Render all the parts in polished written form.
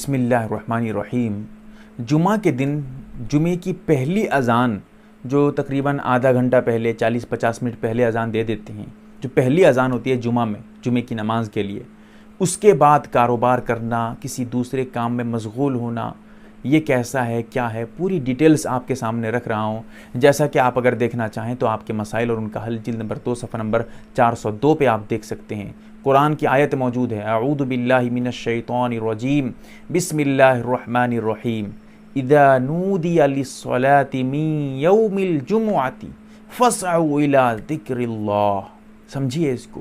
बिस्मिल्लाहिर्रहमानिर्रहीम। जुमा के दिन जुमे की पहली अज़ान जो तकरीबन आधा घंटा पहले 40-50 मिनट पहले अज़ान दे देते हैं, जो पहली अज़ान होती है जुमा में जुमे की नमाज के लिए, उसके बाद कारोबार करना, किसी दूसरे काम में मशगूल होना, ये कैसा है, क्या है, पूरी डिटेल्स आपके सामने रख रहा हूँ। जैसा कि आप अगर देखना चाहें तो आपके मसाइल और उनका हल जिल्द नंबर 2 सफ़ा नंबर 402 पे आप देख सकते हैं। कुरान की आयत मौजूद है, अऊज़ु बिल्लाहि मिनश शैतानिर रजीम, बिस्मिल्लाहिर्रहमानिर्रहीम, इज़ा नूदिया लिस्सलाति मिन यौमिल जुमुअति फस्अऊ इला ज़िक्रिल्लाह। समझिए इसको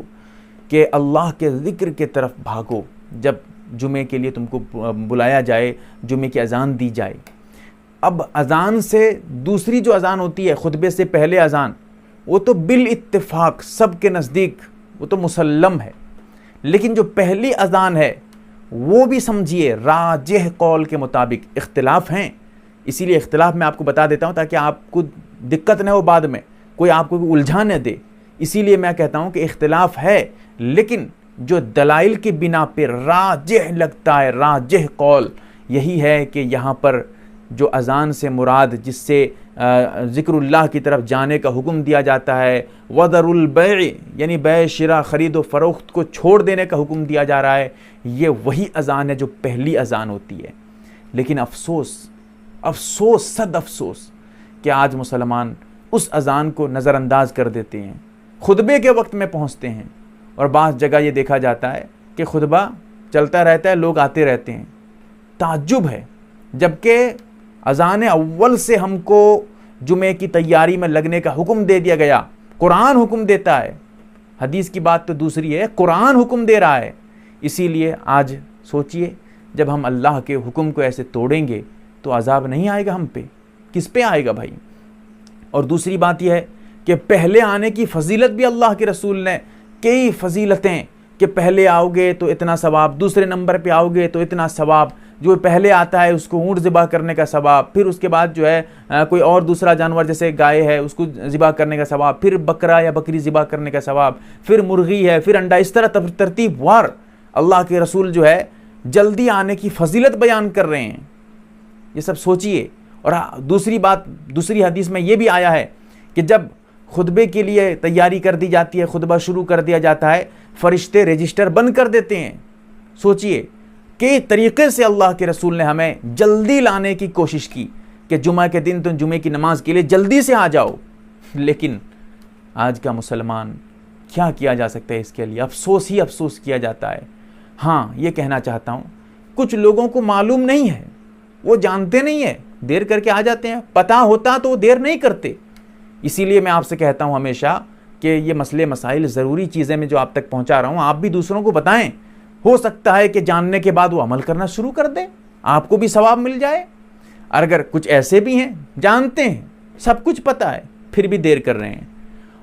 कि अल्लाह के ज़िक्र के तरफ भागो जब जुमे के लिए तुमको बुलाया जाए, जुमे की अज़ान दी जाए। अब अज़ान से दूसरी जो अज़ान होती है खुतबे से पहले अज़ान, वो तो बिल इत्तिफाक सब के नज़दीक वो तो मुसल्लम है, लेकिन जो पहली अज़ान है वो भी समझिए राजिह कौल के मुताबिक इख्तिलाफ हैं। इसीलिए इख्तिलाफ मैं आपको बता देता हूँ ताकि आपको दिक्कत न हो, बाद में कोई आपको उलझा न दे। इसीलिए मैं कहता हूँ कि इख्तिलाफ है, लेकिन जो दलाइल की बिना पे राजिह लगता है, राजिह कौल यही है कि यहाँ पर जो अज़ान से मुराद जिससे ज़िक्रुल्लाह की तरफ जाने का हुक्म दिया जाता है, वदरुल बै यानी बै शिरा ख़रीद व फ़रोख्त को छोड़ देने का हुक्म दिया जा रहा है, ये वही अज़ान है जो पहली अज़ान होती है। लेकिन अफसोस अफसोस सद अफसोस कि आज मुसलमान उस अज़ान को नज़रअंदाज कर देते हैं, खुतबे के वक्त में पहुँचते हैं और बाज़ जगह ये देखा जाता है कि खुतबा चलता रहता है, लोग आते रहते हैं। ताज्जुब है, जबकि अज़ान अव्वल से हमको जुमे की तैयारी में लगने का हुक्म दे दिया गया। कुरान हुक्म देता है, हदीस की बात तो दूसरी है, कुरान हुक्म दे रहा है। इसीलिए आज सोचिए, जब हम अल्लाह के हुक्म को ऐसे तोड़ेंगे तो अज़ाब नहीं आएगा हम पे, किस पे आएगा भाई। और दूसरी बात यह है कि पहले आने की फजीलत भी अल्लाह के रसूल ने कई फजीलतें कि पहले आओगे तो इतना सवाब, दूसरे नंबर पे आओगे तो इतना सवाब, जो पहले आता है उसको ऊँट ज़िबा करने का सवाब, फिर उसके बाद जो है कोई और दूसरा जानवर जैसे गाय है उसको ज़िबा करने का सवाब, फिर बकरा या बकरी ज़िबा करने का सवाब, फिर मुर्गी है, फिर अंडा। इस तरह तरतीब वार अल्लाह के रसूल जो है जल्दी आने की फजीलत बयान कर रहे हैं। ये सब सोचिए। और दूसरी बात, दूसरी हदीस में ये भी आया है कि जब खुतबे के लिए तैयारी कर दी जाती है, खुतबा शुरू कर दिया जाता है, फरिश्ते रजिस्टर बंद कर देते हैं। सोचिए कि तरीक़े से अल्लाह के रसूल ने हमें जल्दी लाने की कोशिश की कि जुमा के दिन तुम जुमे की नमाज के लिए जल्दी से आ जाओ। लेकिन आज का मुसलमान, क्या किया जा सकता है इसके लिए, अफसोस ही अफसोस किया जाता है। हाँ, ये कहना चाहता हूँ, कुछ लोगों को मालूम नहीं है, वो जानते नहीं है, देर करके आ जाते हैं। पता होता तो देर नहीं करते। इसीलिए मैं आपसे कहता हूँ हमेशा कि ये मसले मसाइल, ज़रूरी चीज़ें मैं जो आप तक पहुँचा रहा हूँ, आप भी दूसरों को बताएं। हो सकता है कि जानने के बाद वो अमल करना शुरू कर दें, आपको भी सवाब मिल जाए। अगर कुछ ऐसे भी हैं, जानते हैं, सब कुछ पता है, फिर भी देर कर रहे हैं।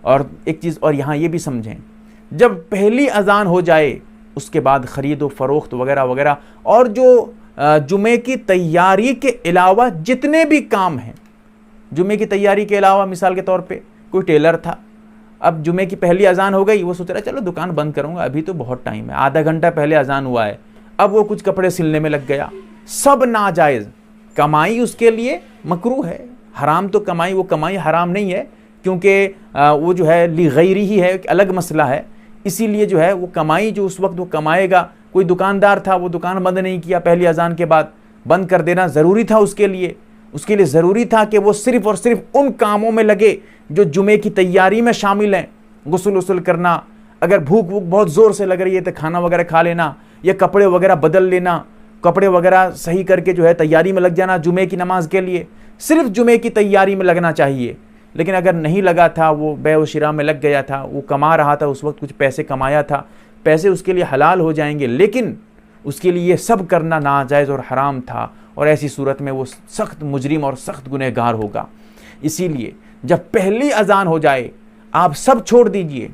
और एक चीज़ और यहाँ ये भी समझें, जब पहली अज़ान हो जाए उसके बाद ख़रीद व फ़रोख्त वगैरह वगैरह और जो जुमे की तैयारी के अलावा जितने भी काम हैं, जुमे की तैयारी के अलावा मिसाल के तौर पे कोई टेलर था, अब जुमे की पहली अज़ान हो गई, वो सोच रहा है चलो दुकान बंद करूँगा, अभी तो बहुत टाइम है, आधा घंटा पहले अज़ान हुआ है, अब वो कुछ कपड़े सिलने में लग गया। सब नाजायज़ कमाई उसके लिए मकरूह है, हराम तो कमाई, वो कमाई हराम नहीं है, क्योंकि वो जो है ली गैरी ही है, एक अलग मसला है। इसीलिए जो है वो कमाई जो उस वक्त वो कमाएगा, कोई दुकानदार था वो दुकान बंद नहीं किया, पहली अज़ान के बाद बंद कर देना ज़रूरी था उसके लिए ज़रूरी था कि वो सिर्फ़ और सिर्फ उन कामों में लगे जो जुमे की तैयारी में शामिल हैं। गुस्ल उसल करना, अगर भूख बहुत ज़ोर से लग रही है तो खाना वगैरह खा लेना, या कपड़े वगैरह बदल लेना, कपड़े वगैरह सही करके जो है तैयारी में लग जाना जुमे की नमाज के लिए। सिर्फ जुमे की तैयारी में लगना चाहिए। लेकिन अगर नहीं लगा था, वो बै व शिरा में लग गया था, वो कमा रहा था, उस वक्त कुछ पैसे कमाया था, पैसे उसके लिए हलाल हो जाएंगे, लेकिन उसके लिए ये सब करना नाजायज़ और हराम था, और ऐसी सूरत में वो सख्त मुजरिम और सख्त गुनहगार होगा। इसीलिए जब पहली अज़ान हो जाए आप सब छोड़ दीजिए,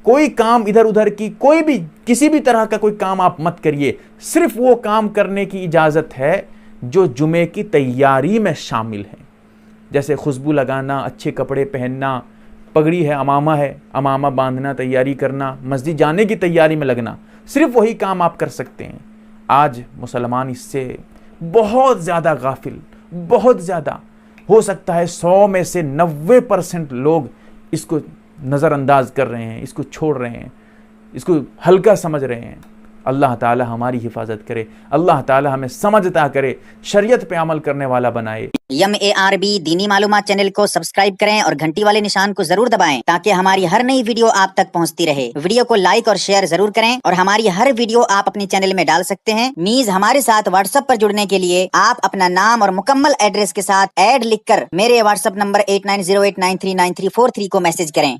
कोई काम इधर उधर की, कोई भी किसी भी तरह का कोई काम आप मत करिए। सिर्फ वो काम करने की इजाज़त है जो जुमे की तैयारी में शामिल है, जैसे खुशबू लगाना, अच्छे कपड़े पहनना, पगड़ी है, अमामा बांधना, तैयारी करना, मस्जिद जाने की तैयारी में लगना, सिर्फ वही काम आप कर सकते हैं। आज मुसलमान इससे बहुत ज़्यादा गाफिल, बहुत ज़्यादा, हो सकता है 100 में से 90% लोग इसको नज़रअंदाज कर रहे हैं, इसको छोड़ रहे हैं, इसको हल्का समझ रहे हैं। अल्लाह ताला हमारी हिफाजत करे, अल्लाह ताला हमें समझता करे, शरीयत पे अमल करने वाला बनाए। MARB दीनी मालूमात चैनल को सब्सक्राइब करें और घंटी वाले निशान को जरूर दबाएं ताकि हमारी हर नई वीडियो आप तक पहुंचती रहे। वीडियो को लाइक और शेयर जरूर करें और हमारी हर वीडियो आप अपने चैनल में डाल सकते हैं। मीज हमारे साथ व्हाट्सएप पर जुड़ने के लिए आप अपना नाम और मुकम्मल एड्रेस के साथ ऐड लिखकर मेरे व्हाट्सएप नंबर 8908939343 को मैसेज करें।